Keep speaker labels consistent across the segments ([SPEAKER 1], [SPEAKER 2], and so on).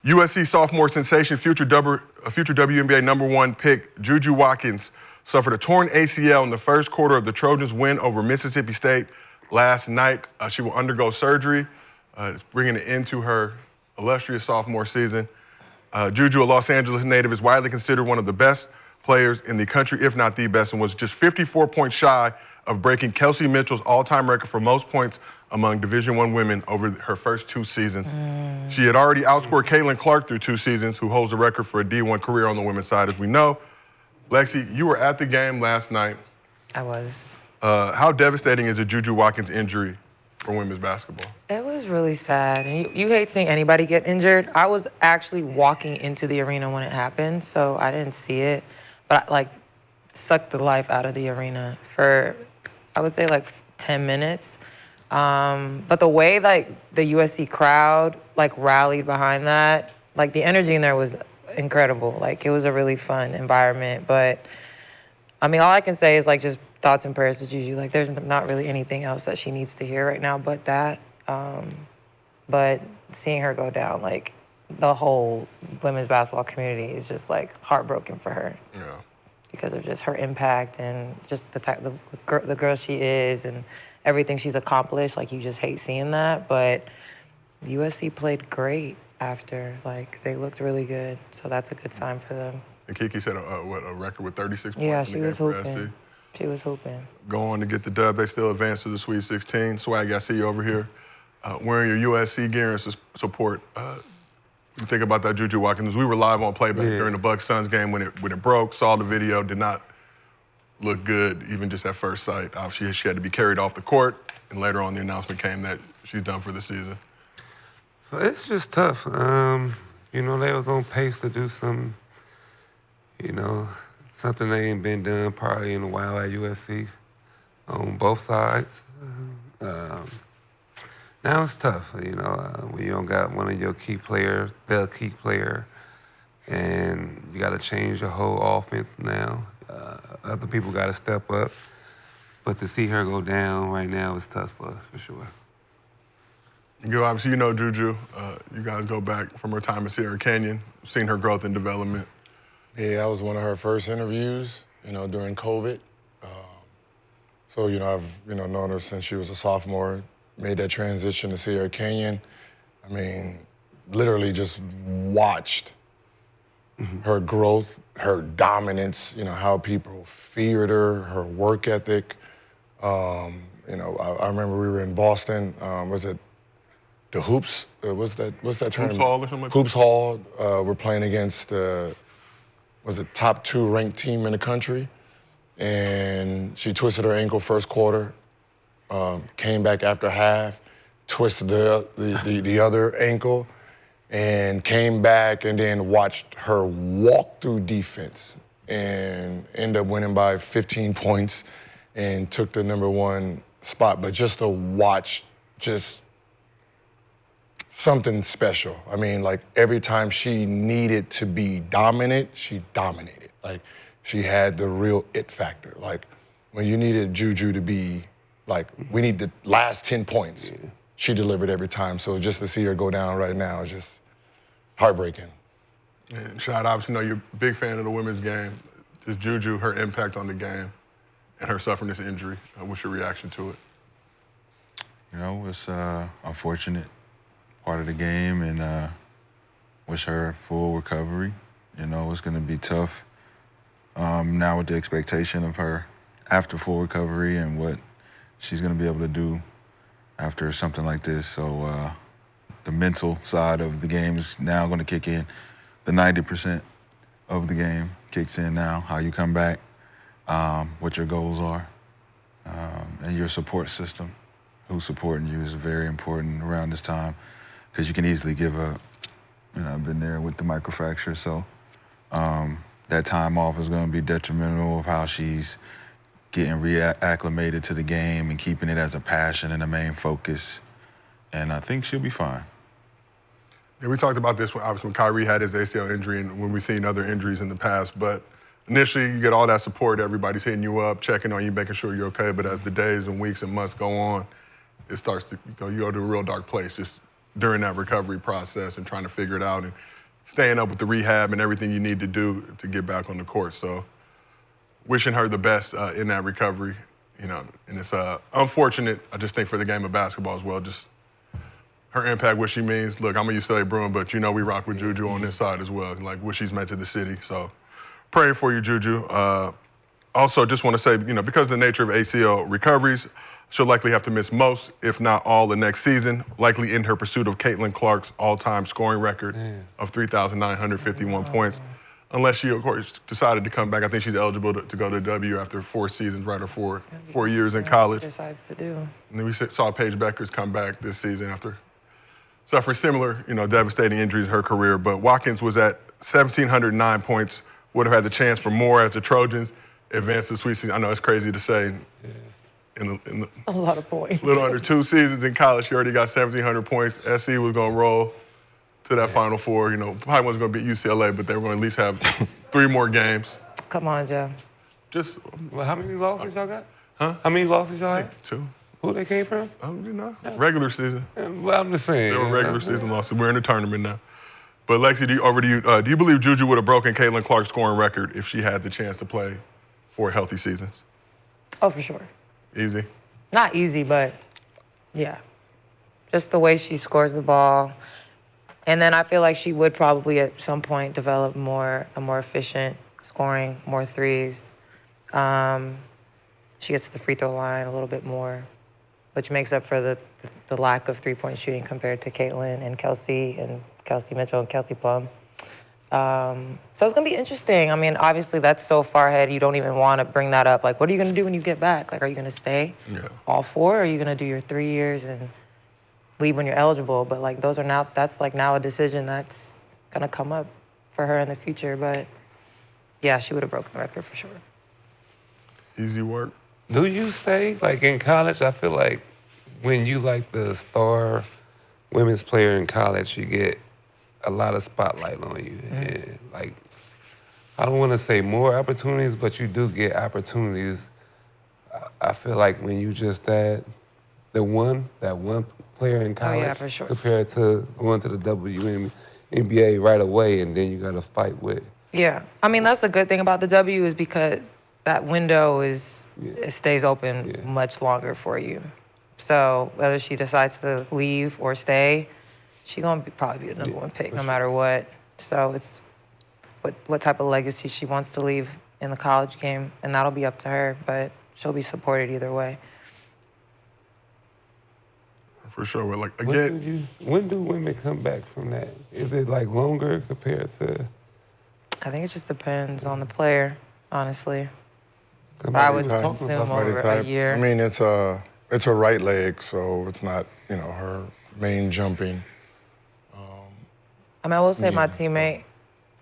[SPEAKER 1] USC sophomore sensation, future WNBA #1 pick, Juju Watkins, suffered a torn ACL in the first quarter of the Trojans' win over Mississippi State last night. She will undergo surgery, bringing an end to her illustrious sophomore season. Juju, a Los Angeles native, is widely considered one of the best players in the country, if not the best, and was just 54 points shy of breaking Kelsey Mitchell's all-time record for most points among Division I women over her first 2 seasons. She had already outscored Caitlin Clark through 2 seasons, who holds the record for a D1 career on the women's side, as we know. Lexi, you were at the game last night.
[SPEAKER 2] I was.
[SPEAKER 1] How devastating is a Juju Watkins injury for women's basketball?
[SPEAKER 2] It was really sad. And you hate seeing anybody get injured. I was actually walking into the arena when it happened, so I didn't see it. But I, sucked the life out of the arena for, I would say, 10 minutes. But the way, the USC crowd, rallied behind that, the energy in there was incredible. It was a really fun environment. But, all I can say is, just thoughts and prayers to Juju. There's not really anything else that she needs to hear right now but that. But seeing her go down, the whole women's basketball community is just, heartbroken for her.
[SPEAKER 1] Yeah.
[SPEAKER 2] Because of just her impact and just the girl she is and everything she's accomplished. You just hate seeing that. But USC played great after. They looked really good. So that's a good sign for them.
[SPEAKER 1] And Kiki said, a record with 36 points
[SPEAKER 2] Yeah,
[SPEAKER 1] in the game for SC.
[SPEAKER 2] She was hooping.
[SPEAKER 1] Go on to get the dub. They still advance to the Sweet 16. Swag, I see you over here wearing your USC gear and support. You think about that Juju Watkins. We were live on playback during the Bucks-Suns game when it broke, saw the video, did not look good, even just at first sight. Obviously, she had to be carried off the court, and later on the announcement came that she's done for the season.
[SPEAKER 3] It's just tough. They was on pace to do some, something that ain't been done probably in a while at USC on both sides. Now it's tough, when you don't got one of your key players, the key player, and you got to change your whole offense now. Other people got to step up. But to see her go down right now is tough for us, for sure.
[SPEAKER 1] Gil, obviously, Juju. You guys go back from her time at Sierra Canyon, seen her growth and development.
[SPEAKER 4] Yeah, that was one of her first interviews, during COVID. So, I've, known her since she was a sophomore, made that transition to Sierra Canyon. Literally just watched her growth, her dominance, how people feared her work ethic. I remember we were in Boston, was it the Hoops? What's that tournament?
[SPEAKER 1] Hoops Hall or something like that?
[SPEAKER 4] Hoops Hall. We're playing against was it top 2 ranked team in the country. And she twisted her ankle first quarter, came back after half, twisted the other ankle, and came back and then watched her walk through defense and end up winning by 15 points and took the #1 spot. But just to watch just something special. Every time she needed to be dominant, she dominated. She had the real it factor. When you needed Juju to be, we need the last 10 points, she delivered every time. So just to see her go down right now is just heartbreaking.
[SPEAKER 1] And Shad, obviously, you're a big fan of the women's game. Just Juju, her impact on the game, and her suffering this injury. What's your reaction to it?
[SPEAKER 5] It's unfortunate part of the game, and wish her full recovery. It's going to be tough. Now with the expectation of her after full recovery and what she's going to be able to do after something like this. So the mental side of the game is now going to kick in. The 90% of the game kicks in now, how you come back, what your goals are, and your support system. Who's supporting you is very important around this time because you can easily give up. I've been there with the microfracture, so that time off is going to be detrimental of how she's getting reacclimated to the game and keeping it as a passion and a main focus. And I think she'll be fine.
[SPEAKER 1] Yeah, we talked about this obviously when Kyrie had his ACL injury and when we've seen other injuries in the past. But initially, you get all that support. Everybody's hitting you up, checking on you, making sure you're okay. But as the days and weeks and months go on, it starts to you go to a real dark place just during that recovery process and trying to figure it out. And staying up with the rehab and everything you need to do to get back on the court. So wishing her the best in that recovery, you know, and it's unfortunate, I just think, for the game of basketball as well, just her impact, what she means. Look, I'm a UCLA Bruin, but you know we rock with Juju on this side as well, like what she's meant to the city. So praying for you, Juju. Also, just want to say, you know, because of the nature of ACL recoveries, she'll likely have to miss most, if not all, the next season, likely in her pursuit of Caitlin Clark's all-time scoring record of 3,951 points. Unless she, of course, decided to come back. I think she's eligible to go to W after 4 seasons, right, or four years in college.
[SPEAKER 2] She decides to do.
[SPEAKER 1] And then we saw Paige Beckers come back this season after suffering similar, you know, devastating injuries in her career. But Watkins was at 1,709 points, would have had the chance for more as the Trojans advanced to the Sweet 16. I know it's crazy to say. In
[SPEAKER 2] A lot of points.
[SPEAKER 1] a little under 2 seasons in college, she already got 1,700 points. SC was going to roll to that Final Four. You know, probably wasn't going to beat UCLA, but they were going to at least have 3 more games.
[SPEAKER 2] Come on, Joe.
[SPEAKER 1] Just,
[SPEAKER 3] Well, how many losses y'all got?
[SPEAKER 1] huh?
[SPEAKER 3] How many losses y'all had?
[SPEAKER 1] 2.
[SPEAKER 3] Who they came from?
[SPEAKER 1] You know, regular season.
[SPEAKER 3] Well, I'm just saying.
[SPEAKER 1] They were regular season losses. We're in the tournament now. But Lexi, over to you. Do you believe Juju would have broken Caitlin Clark's scoring record if she had the chance to play 4 healthy seasons?
[SPEAKER 2] Oh, for sure.
[SPEAKER 1] Easy.
[SPEAKER 2] Not easy, but yeah. Just the way she scores the ball. And then I feel like she would probably at some point develop a more efficient scoring, more threes. She gets to the free throw line a little bit more, which makes up for the lack of three-point shooting compared to Caitlin and Kelsey Mitchell and Kelsey Plum. So it's going to be interesting. I mean, obviously, that's so far ahead, you don't even want to bring that up. Like, what are you going to do when you get back? Like, are you going to stay all 4? Or are you going to do your 3 years and leave when you're eligible? But, like, that's, like, now a decision that's going to come up for her in the future. But, yeah, she would have broken the record for sure.
[SPEAKER 1] Easy work.
[SPEAKER 3] Do you stay? Like, in college, I feel like when you, like, the star women's player in college, you get a lot of spotlight on you. And, like, I don't want to say more opportunities, but you do get opportunities. I feel like when you just that one player in college,
[SPEAKER 2] yeah, for sure.
[SPEAKER 3] compared to going to the WNBA right away, and then you got to fight with.
[SPEAKER 2] Yeah. I mean, that's the good thing about the W is because that window it stays open much longer for you. So whether she decides to leave or stay, she's going to probably be the number 1 pick no matter what. So it's what type of legacy she wants to leave in the college game, and that'll be up to her, but she'll be supported either way.
[SPEAKER 1] For sure. We're like, again.
[SPEAKER 3] When do women come back from that? Is it like longer compared to?
[SPEAKER 2] I think it just depends on the player, honestly. But I would assume over a year.
[SPEAKER 4] I mean, it's a right leg, so it's not, you know, her main jumping.
[SPEAKER 2] I mean, I will say my teammate,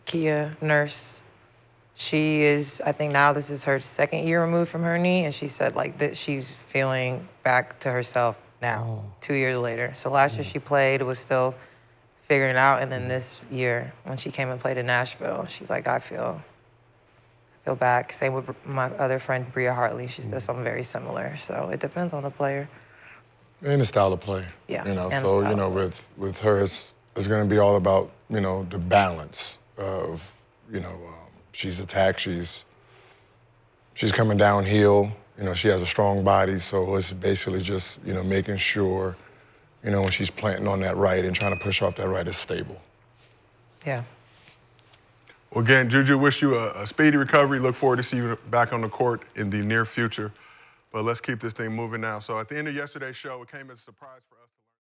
[SPEAKER 2] Kia Nurse, she is, I think now this is her 2nd year removed from her knee, and she said like that she's feeling back to herself now, 2 years later. So last year she played, was still figuring it out, and then this year when she came and played in Nashville, she's like, I feel back. Same with my other friend, Bria Hartley. She said something very similar. So it depends on the player.
[SPEAKER 4] And the style of play.
[SPEAKER 2] Yeah.
[SPEAKER 4] You know, so, you know, with her, it's going to be all about, you know, the balance of, you know, she's attacked, she's coming downhill. You know, she has a strong body, so it's basically just, you know, making sure, you know, when she's planting on that right and trying to push off that right, it's stable.
[SPEAKER 2] Yeah.
[SPEAKER 1] Well, again, Juju, wish you a speedy recovery. Look forward to see you back on the court in the near future. But let's keep this thing moving now. So at the end of yesterday's show, it came as a surprise for